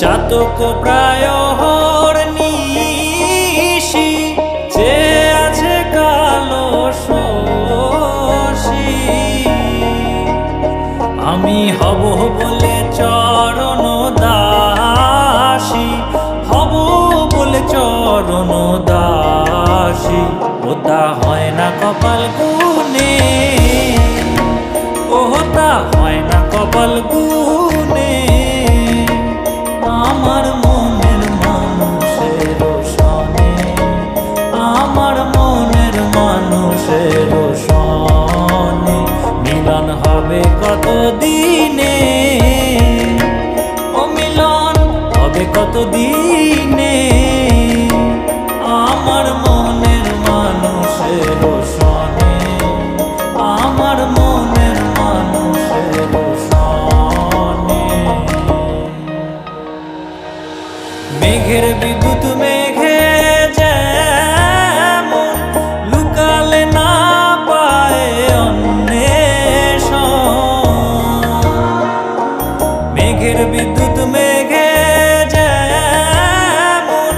চাতক প্রায় নিশি যে আছে কালো শশী আমি হব বলে চরণ দাসী হব বলে চরণ দাসী ওটা হয় না কপাল গুনে ওটা হয় না কপাল গুনে আমার মনের মানুষের সনে আমার মনের মানুষের সনে মিলন হবে কত দিনে ও মিলন হবে কত দিনে আমার মনের মানুষের সনে আমার মনের মানুষের সনে মেঘের বিদ্যুৎ মেঘে যেমন লুকালে না পায় অন্বেষণ মেঘের বিদ্যুৎ মেঘে যেমন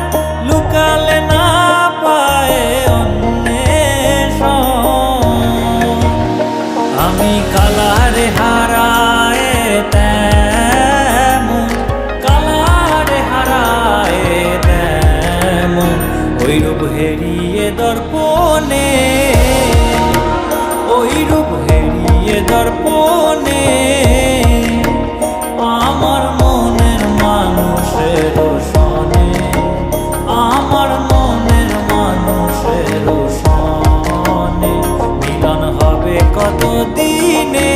লুকালে না পায় অন্বেষণ আমি কালারে হারায় তেমন কালারে হারায় তেমন ওই রূপ হেরিয়ে দর্পণে ওই রূপ হেরিয়ে দর্পণে আমার মনের মানুষের সনে আমার মনের মানুষের সনে মিলন হবে কত দিনে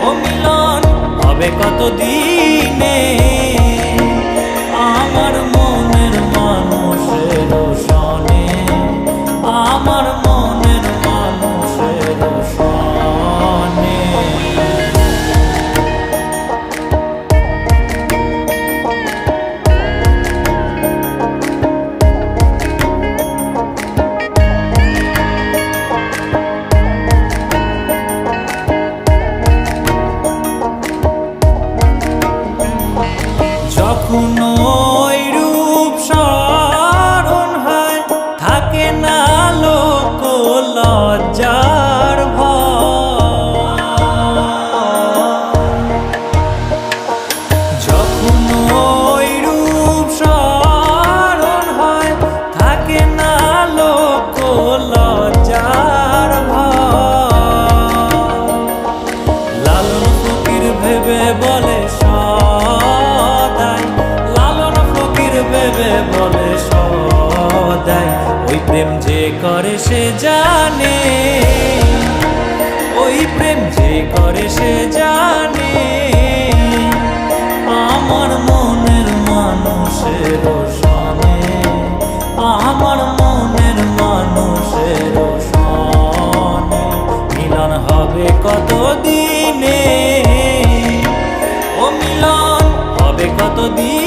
ও মিলন হবে কত দিনে আমার মনের মানুষের সনে আমার মনের মানুষের সনে যখন ওই রূপ স্মরণ হয় থাকে না লোক লজ্জার ভয় যখন ওই রূপ স্মরণ হয় থাকে না লোক লজ্জার ভয় লালন ফকির ভেবে বলে ভেবে বলে সদাই ওই প্রেম যে করে সে জানে ওই প্রেম যে করে সে জানে আমার মনের মানুষের সনে আমার মনের মানুষের সনে মিলন হবে কত দিনে ও মিলন হবে কত দিন